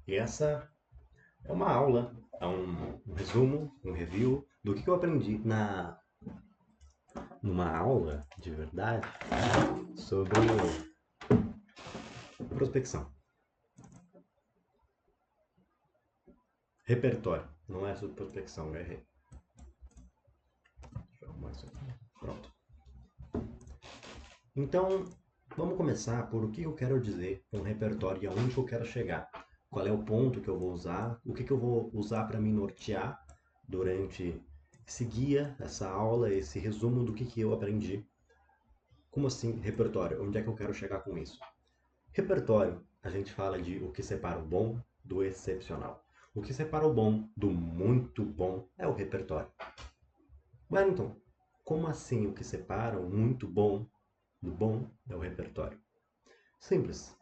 E essa é uma aula, é um resumo, um review do que eu aprendi numa aula de verdade sobre prospecção. Repertório, não é sobre prospecção, eu errei. Deixa eu arrumar isso aqui. Pronto. Então, vamos começar por o que eu quero dizer com repertório e aonde eu quero chegar. Qual é o ponto que eu vou usar, o que eu vou usar para me nortear durante esse guia, essa aula, esse resumo do que eu aprendi. Como assim repertório? Onde é que eu quero chegar com isso? Repertório, a gente fala de o que separa o bom do excepcional. O que separa o bom do muito bom é o repertório. Wellington, como assim o que separa o muito bom do bom é o repertório? Simples.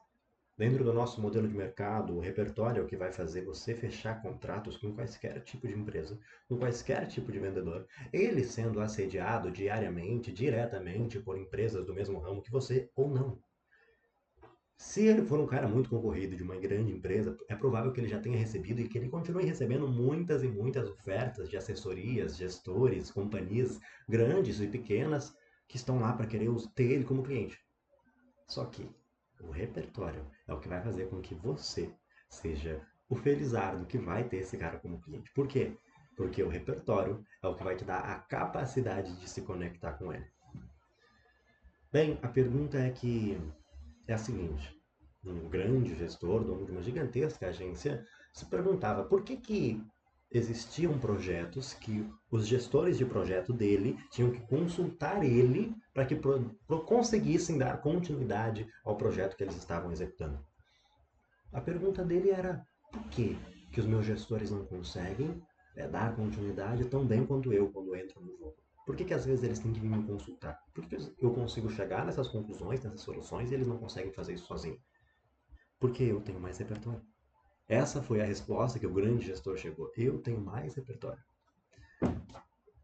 Dentro do nosso modelo de mercado, o repertório é o que vai fazer você fechar contratos com quaisquer tipo de empresa, com quaisquer tipo de vendedor, ele sendo assediado diariamente, diretamente por empresas do mesmo ramo que você ou não. Se ele for um cara muito concorrido de uma grande empresa, é provável que ele já tenha recebido e que ele continue recebendo muitas e muitas ofertas de assessorias, gestores, companhias grandes e pequenas que estão lá para querer ter ele como cliente. Só que o repertório é o que vai fazer com que você seja o felizardo que vai ter esse cara como cliente. Por quê? Porque o repertório é o que vai te dar a capacidade de se conectar com ele. Bem, a pergunta é a seguinte: um grande gestor, dono de uma gigantesca agência, se perguntava por que existiam projetos que os gestores de projeto dele tinham que consultar ele para que conseguissem dar continuidade ao projeto que eles estavam executando. A pergunta dele era: por que os meus gestores não conseguem dar continuidade tão bem quanto eu quando entro no jogo? Por que às vezes eles têm que vir me consultar? Por que eu consigo chegar nessas conclusões, nessas soluções e eles não conseguem fazer isso sozinhos? Porque eu tenho mais repertório. Essa foi a resposta que o grande gestor chegou. Eu tenho mais repertório.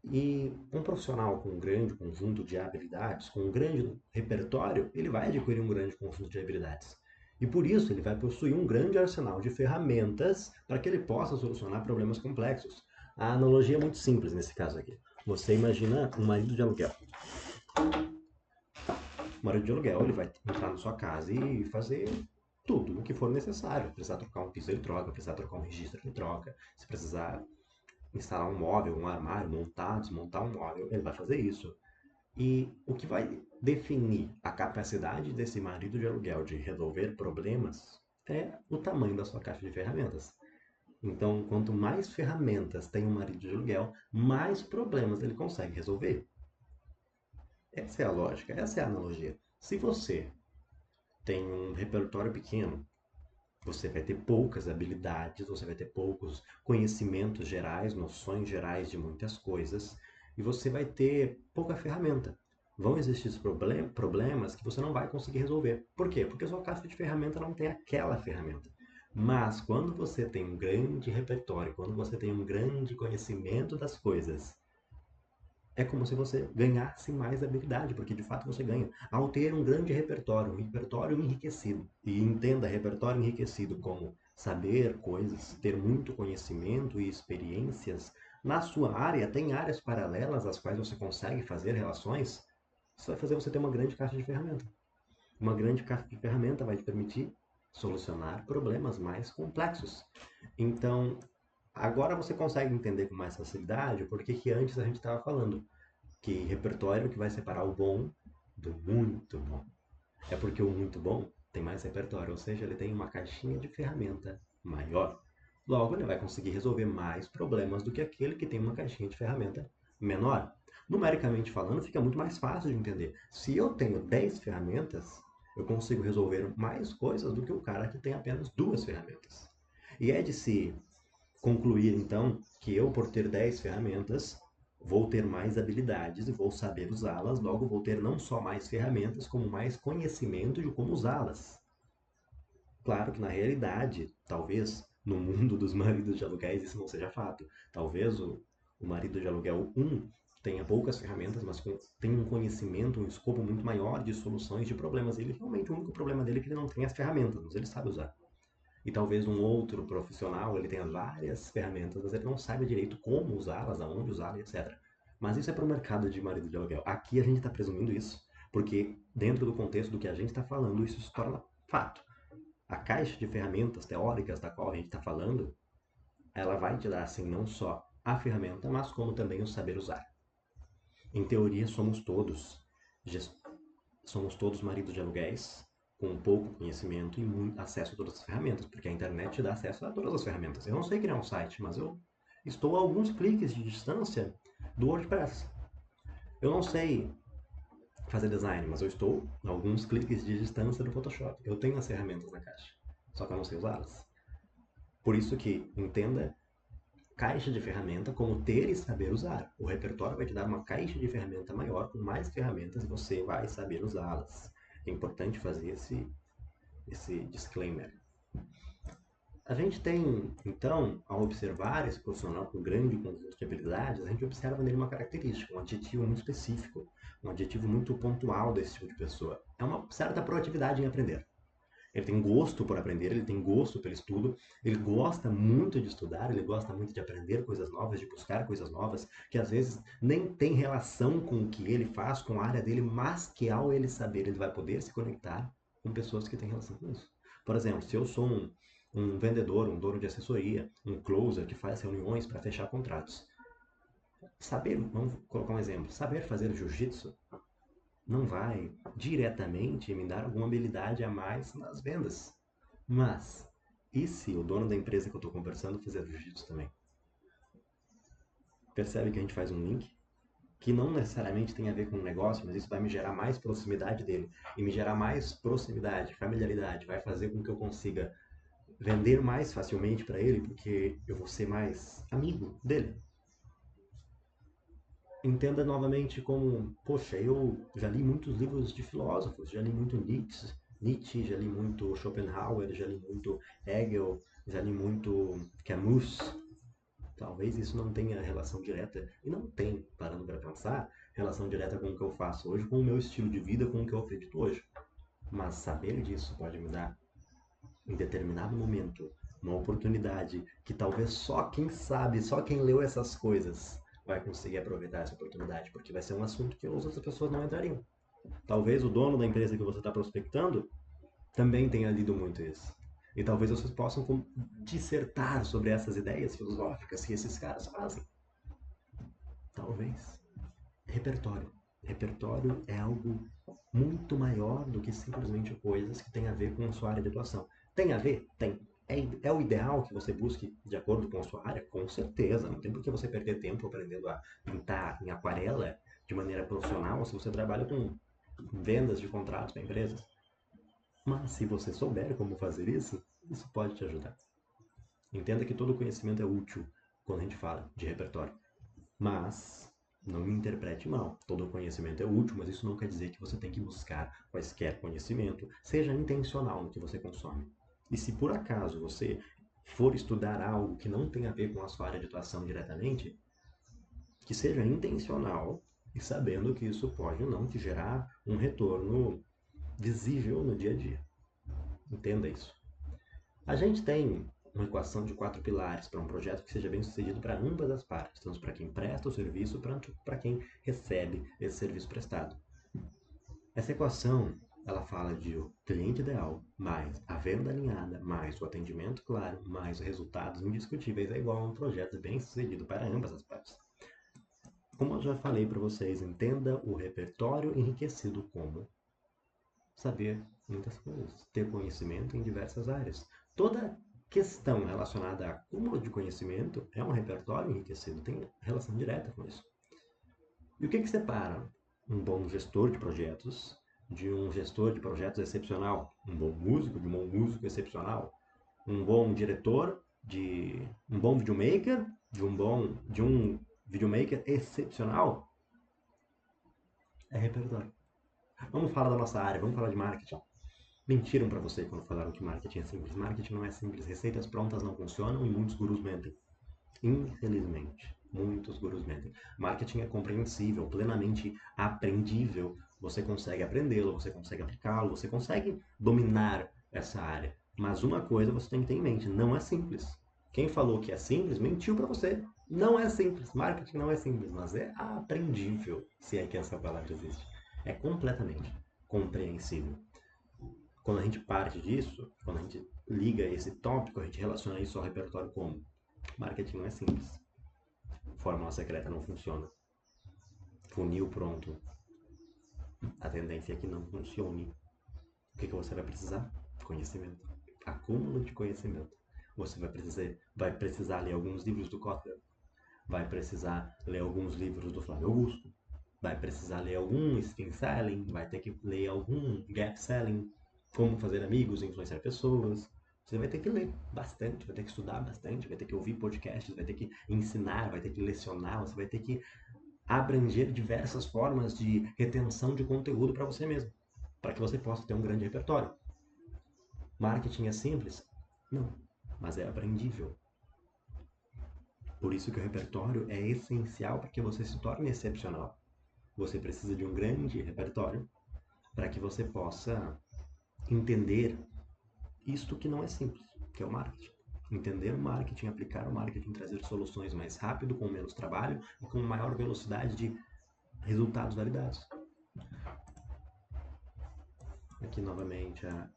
E um profissional com um grande conjunto de habilidades, com um grande repertório, ele vai adquirir um grande conjunto de habilidades. E por isso ele vai possuir um grande arsenal de ferramentas para que ele possa solucionar problemas complexos. A analogia é muito simples nesse caso aqui. Você imagina um marido de aluguel. O marido de aluguel ele vai entrar na sua casa e fazer tudo o que for necessário. Precisar trocar um piso, ele troca. Precisar trocar um registro, ele troca. Se precisar instalar um móvel, um armário, montar, desmontar um móvel, ele vai fazer isso. E o que vai definir a capacidade desse marido de aluguel de resolver problemas é o tamanho da sua caixa de ferramentas. Então, quanto mais ferramentas tem um marido de aluguel, mais problemas ele consegue resolver. Essa é a lógica, essa é a analogia. Se você tem um repertório pequeno, você vai ter poucas habilidades, você vai ter poucos conhecimentos gerais, noções gerais de muitas coisas, e você vai ter pouca ferramenta. Vão existir problemas que você não vai conseguir resolver. Por quê? Porque a sua caixa de ferramenta não tem aquela ferramenta. Mas quando você tem um grande repertório, quando você tem um grande conhecimento das coisas, é como se você ganhasse mais habilidade, porque de fato você ganha. Ao ter um repertório enriquecido, e entenda repertório enriquecido como saber coisas, ter muito conhecimento e experiências na sua área, tem áreas paralelas às quais você consegue fazer relações, isso vai fazer você ter uma grande caixa de ferramenta. Uma grande caixa de ferramenta vai te permitir solucionar problemas mais complexos. Então, agora você consegue entender com mais facilidade por que antes a gente estava falando que repertório é o que vai separar o bom do muito bom. É porque o muito bom tem mais repertório, ou seja, ele tem uma caixinha de ferramenta maior. Logo, ele vai conseguir resolver mais problemas do que aquele que tem uma caixinha de ferramenta menor. Numericamente falando, fica muito mais fácil de entender. Se eu tenho 10 ferramentas, eu consigo resolver mais coisas do que o cara que tem apenas duas ferramentas. E é de se concluir, então, que eu, por ter 10 ferramentas, vou ter mais habilidades e vou saber usá-las, logo vou ter não só mais ferramentas, como mais conhecimento de como usá-las. Claro que na realidade, talvez no mundo dos maridos de aluguéis isso não seja fato. Talvez o marido de aluguel um tenha poucas ferramentas, mas tem um conhecimento, um escopo muito maior de soluções de problemas. Ele realmente, o único problema dele é que ele não tem as ferramentas, mas ele sabe usar. E talvez um outro profissional, ele tenha várias ferramentas, mas ele não saiba direito como usá-las, aonde usá-las, etc. Mas isso é para o mercado de marido de aluguel. Aqui a gente está presumindo isso, porque dentro do contexto do que a gente está falando, isso se torna fato. A caixa de ferramentas teóricas da qual a gente está falando, ela vai te dar, assim, não só a ferramenta, mas como também o saber usar. Em teoria, somos todos maridos de aluguéis, com pouco conhecimento e muito acesso a todas as ferramentas, porque a internet dá acesso a todas as ferramentas. Eu não sei criar um site, mas eu estou a alguns cliques de distância do WordPress. Eu não sei fazer design, mas eu estou a alguns cliques de distância do Photoshop. Eu tenho as ferramentas na caixa, só que eu não sei usá-las. Por isso que entenda caixa de ferramenta como ter e saber usar. O repertório vai te dar uma caixa de ferramenta maior com mais ferramentas e você vai saber usá-las. É importante fazer esse disclaimer. A gente tem, então, ao observar esse profissional com grande conjunto de habilidades, a gente observa nele uma característica, um adjetivo muito específico, um adjetivo muito pontual desse tipo de pessoa. É uma certa proatividade em aprender. Ele tem gosto por aprender, ele tem gosto pelo estudo, ele gosta muito de estudar, ele gosta muito de aprender coisas novas, de buscar coisas novas, que às vezes nem tem relação com o que ele faz, com a área dele, mas que ao ele saber, ele vai poder se conectar com pessoas que têm relação com isso. Por exemplo, se eu sou um vendedor, um dono de assessoria, um closer que faz reuniões para fechar contratos. Saber, vamos colocar um exemplo, saber fazer jiu-jitsu não vai diretamente me dar alguma habilidade a mais nas vendas. Mas, e se o dono da empresa que eu estou conversando fizer jiu-jitsu também? Percebe que a gente faz um link? Que não necessariamente tem a ver com o negócio, mas isso vai me gerar mais proximidade dele. E me gerar mais proximidade, familiaridade, vai fazer com que eu consiga vender mais facilmente para ele, porque eu vou ser mais amigo dele. Entenda novamente como, poxa, eu já li muitos livros de filósofos, já li muito Nietzsche, já li muito Schopenhauer, já li muito Hegel, já li muito Camus. Talvez isso não tenha relação direta, e não tem, parando para pensar, relação direta com o que eu faço hoje, com o meu estilo de vida, com o que eu acredito hoje. Mas saber disso pode me dar, em determinado momento, uma oportunidade que talvez só quem sabe, só quem leu essas coisas vai conseguir aproveitar essa oportunidade, porque vai ser um assunto que as outras pessoas não entrariam. Talvez o dono da empresa que você está prospectando também tenha lido muito isso. E talvez vocês possam dissertar sobre essas ideias filosóficas que esses caras fazem. Talvez. Repertório. Repertório é algo muito maior do que simplesmente coisas que têm a ver com a sua área de atuação. Tem a ver? Tem. É o ideal que você busque de acordo com a sua área? Com certeza. Não tem por que você perder tempo aprendendo a pintar em aquarela de maneira profissional se você trabalha com vendas de contratos para empresas. Mas se você souber como fazer isso, isso pode te ajudar. Entenda que todo conhecimento é útil quando a gente fala de repertório. Mas não me interprete mal. Todo conhecimento é útil, mas isso não quer dizer que você tem que buscar quaisquer conhecimento, seja intencional no que você consome. E se por acaso você for estudar algo que não tem a ver com a sua área de atuação diretamente, que seja intencional e sabendo que isso pode ou não te gerar um retorno visível no dia a dia. Entenda isso. A gente tem uma equação de 4 pilares para um projeto que seja bem sucedido para ambas as partes, tanto para quem presta o serviço, quanto para quem recebe esse serviço prestado. Essa equação, ela fala de o cliente ideal, mais a venda alinhada, mais o atendimento claro, mais resultados indiscutíveis, é igual a um projeto bem sucedido para ambas as partes. Como eu já falei para vocês, entenda o repertório enriquecido como saber muitas coisas, ter conhecimento em diversas áreas. Toda questão relacionada a acúmulo de conhecimento é um repertório enriquecido, tem relação direta com isso. E o que separa um bom gestor de projetos de um gestor de projetos excepcional? Um bom músico de um bom músico excepcional? Um bom diretor de um bom videomaker de um videomaker excepcional? É repertório. Vamos falar da nossa área, vamos falar de marketing. Mentiram para você quando falaram que marketing é simples. Marketing não é simples. Receitas prontas não funcionam e muitos gurus mentem. Infelizmente, muitos gurus mentem. Marketing é compreensível, plenamente aprendível. Você consegue aprendê-lo, você consegue aplicá-lo, você consegue dominar essa área. Mas uma coisa você tem que ter em mente, não é simples. Quem falou que é simples, mentiu para você. Não é simples. Marketing não é simples, mas é aprendível, se é que essa palavra existe. É completamente compreensível. Quando a gente parte disso, quando a gente liga esse tópico, a gente relaciona isso ao repertório como marketing não é simples. Fórmula secreta não funciona. Funil pronto. A tendência é que não funcione. O que você vai precisar? Conhecimento. Acúmulo de conhecimento. Você vai precisar ler alguns livros do Kotler. Vai precisar ler alguns livros do Flávio Augusto. Vai precisar ler algum spin selling. Vai ter que ler algum gap selling. Como fazer amigos, influenciar pessoas. Você vai ter que ler bastante, vai ter que estudar bastante, vai ter que ouvir podcasts, vai ter que ensinar, vai ter que lecionar, você vai ter que abranger diversas formas de retenção de conteúdo para você mesmo, para que você possa ter um grande repertório. Marketing é simples? Não, mas é aprendível. Por isso que o repertório é essencial para que você se torne excepcional. Você precisa de um grande repertório para que você possa entender isto que não é simples, que é o marketing. Entender o marketing, aplicar o marketing, trazer soluções mais rápido, com menos trabalho e com maior velocidade de resultados validados. Aqui novamente a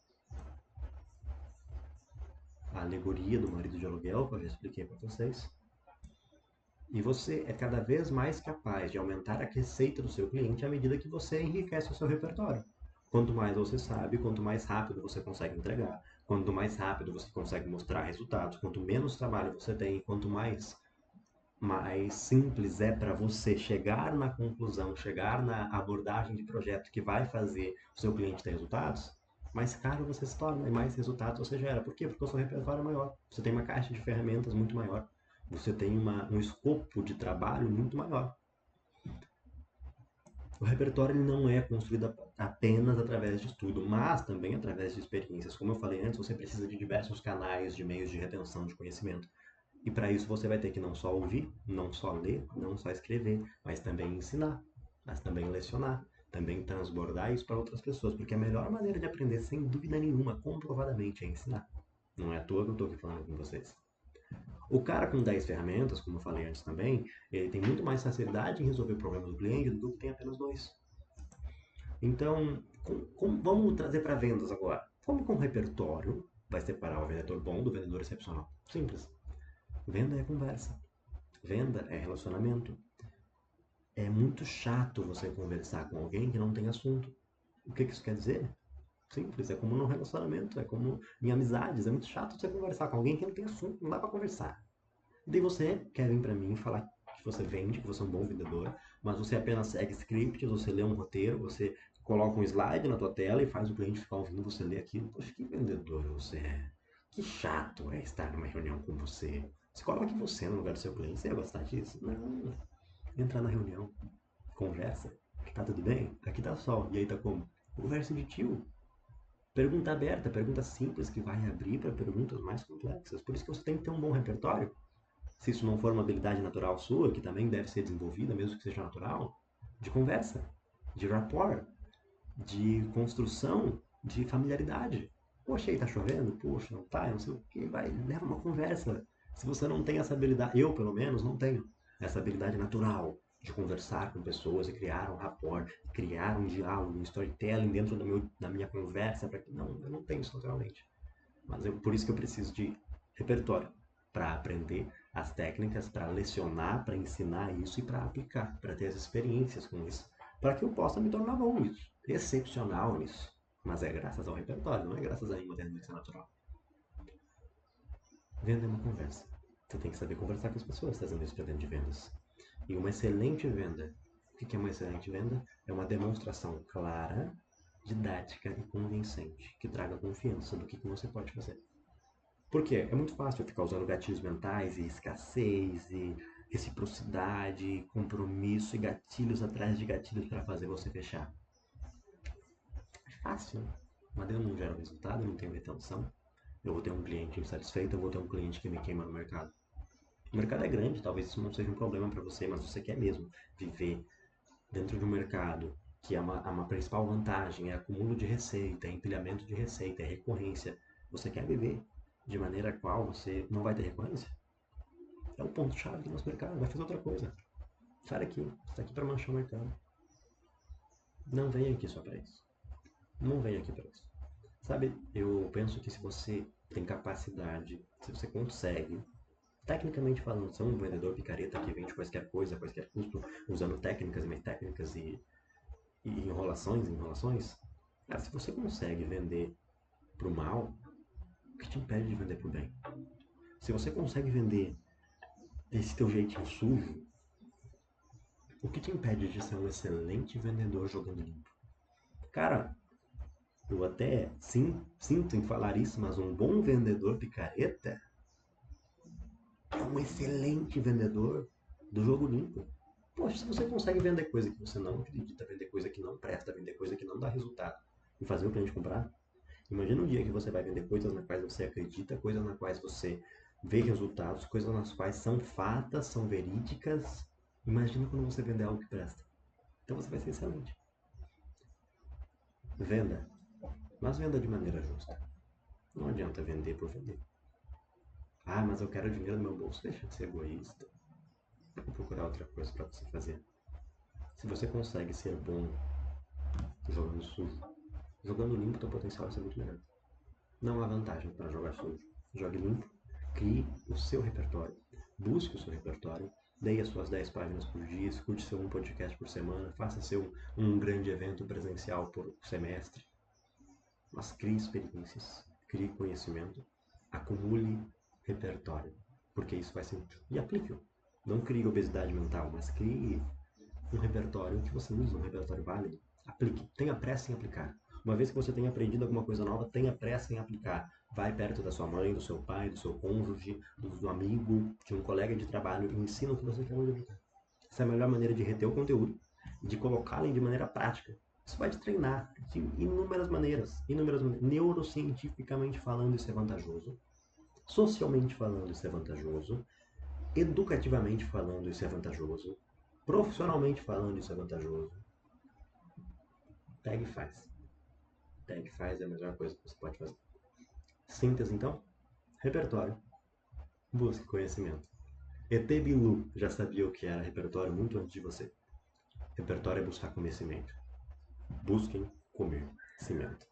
alegoria do marido de aluguel, que eu já expliquei para vocês. E você é cada vez mais capaz de aumentar a receita do seu cliente à medida que você enriquece o seu repertório. Quanto mais você sabe, quanto mais rápido você consegue entregar, quanto mais rápido você consegue mostrar resultados, quanto menos trabalho você tem, quanto mais simples é para você chegar na conclusão, chegar na abordagem de projeto que vai fazer o seu cliente ter resultados, mais caro você se torna e mais resultados você gera. Por quê? Porque o seu repertório é maior. Você tem uma caixa de ferramentas muito maior. Você tem um escopo de trabalho muito maior. O repertório ele não é construído apenas através de estudo, mas também através de experiências. Como eu falei antes, você precisa de diversos canais, de meios de retenção de conhecimento. E para isso você vai ter que não só ouvir, não só ler, não só escrever, mas também ensinar, mas também lecionar, também transbordar isso para outras pessoas, porque a melhor maneira de aprender, sem dúvida nenhuma, comprovadamente, é ensinar. Não é à toa que eu estou aqui falando com vocês. O cara com 10 ferramentas, como eu falei antes também, ele tem muito mais facilidade em resolver problemas do cliente do que o que tem apenas dois. Então, vamos trazer para vendas agora. Como com repertório vai separar o vendedor bom do vendedor excepcional? Simples. Venda é conversa. Venda é relacionamento. É muito chato você conversar com alguém que não tem assunto. O que isso quer dizer? Simples, é como num relacionamento, é como em amizades. É muito chato você conversar com alguém que não tem assunto, não dá pra conversar. Daí você quer vir pra mim falar que você vende, que você é um bom vendedor, mas você apenas segue scripts, você lê um roteiro, você coloca um slide na tua tela e faz o cliente ficar ouvindo você ler aquilo. Poxa, que vendedor você é. Que chato é estar numa reunião com você. Se coloque você no lugar do seu cliente, você ia gostar disso? Não. Entra na reunião, conversa. Tá tudo bem? Aqui tá sol. E aí tá como? Conversa de tio. Pergunta aberta, pergunta simples que vai abrir para perguntas mais complexas. Por isso que você tem que ter um bom repertório. Se isso não for uma habilidade natural sua, que também deve ser desenvolvida, mesmo que seja natural, de conversa, de rapport, de construção, de familiaridade. Poxa, aí tá chovendo? Poxa, não tá? Eu não sei o que. Vai, leva uma conversa. Se você não tem essa habilidade, eu pelo menos não tenho essa habilidade natural de conversar com pessoas e criar um rapport, criar um diálogo, um storytelling dentro da minha conversa, para que não, eu não tenho isso naturalmente. Mas por isso que eu preciso de repertório para aprender as técnicas, para lecionar, para ensinar isso e para aplicar, para ter as experiências com isso, para que eu possa me tornar bom nisso, excepcional nisso. Mas é graças ao repertório, não é graças a uma tendência natural. Venda é uma conversa. Você tem que saber conversar com as pessoas trazendo isso para dentro de vendas. E uma excelente venda, o que é uma excelente venda? É uma demonstração clara, didática e convincente, que traga confiança do que você pode fazer. Por quê? É muito fácil ficar usando gatilhos mentais e escassez e reciprocidade, compromisso e gatilhos atrás de gatilhos para fazer você fechar. É fácil, mas eu não gero resultado, eu não tenho retenção. Eu vou ter um cliente insatisfeito, eu vou ter um cliente que me queima no mercado. O mercado é grande, talvez isso não seja um problema para você, mas você quer mesmo viver dentro de um mercado que é uma principal vantagem, é acúmulo de receita, é empilhamento de receita, é recorrência. Você quer viver de maneira a qual você não vai ter recorrência? É o ponto-chave do nosso mercado. Vai fazer outra coisa. Sai daqui. Você está aqui para manchar o mercado. Não venha aqui só para isso. Não venha aqui para isso. Sabe, eu penso que se você tem capacidade, se você consegue, tecnicamente falando, ser um vendedor picareta que vende quaisquer coisa, quaisquer custo, usando técnicas e mais técnicas e enrolações, cara, se você consegue vender pro mal, o que te impede de vender pro bem? Se você consegue vender desse teu jeitinho sujo, o que te impede de ser um excelente vendedor jogando limpo? Cara, eu até sim, sinto em falar isso, mas um bom vendedor picareta é um excelente vendedor do jogo limpo. Poxa, se você consegue vender coisa que você não acredita, vender coisa que não presta, vender coisa que não dá resultado e fazer o cliente comprar, imagina um dia que você vai vender coisas nas quais você acredita, coisas nas quais você vê resultados, coisas nas quais são fatas, são verídicas. Imagina quando você vender algo que presta. Então você vai ser excelente. Venda, mas venda de maneira justa. Não adianta vender por vender. Ah, mas eu quero dinheiro no meu bolso. Deixa de ser egoísta. Vou procurar outra coisa para você fazer. Se você consegue ser bom jogando sujo, jogando limpo, teu potencial vai ser muito melhor. Não há vantagem para jogar sujo. Jogue limpo, crie o seu repertório, busque o seu repertório, leia suas 10 páginas por dia, escute seu um podcast por semana, faça seu um grande evento presencial por semestre, mas crie experiências, crie conhecimento, acumule repertório, porque isso vai ser útil. E aplique-o. Não crie obesidade mental, mas crie um repertório que você usa, um repertório válido. Aplique. Tenha pressa em aplicar. Uma vez que você tenha aprendido alguma coisa nova, tenha pressa em aplicar. Vai perto da sua mãe, do seu pai, do seu cônjuge, do amigo, de um colega de trabalho e ensina o que você acabou de aplicar. Essa é a melhor maneira de reter o conteúdo, de colocá-lo de maneira prática. Isso vai te treinar de inúmeras maneiras. Inúmeras maneiras. Neurocientificamente falando, isso é vantajoso. Socialmente falando, isso é vantajoso. Educativamente falando, isso é vantajoso. Profissionalmente falando, isso é vantajoso. Pega e faz. Pega e faz é a melhor coisa que você pode fazer. Síntese, então. Repertório. Busque conhecimento. ET Bilu já sabia o que era repertório muito antes de você. Repertório é buscar conhecimento. Busquem comer cimento.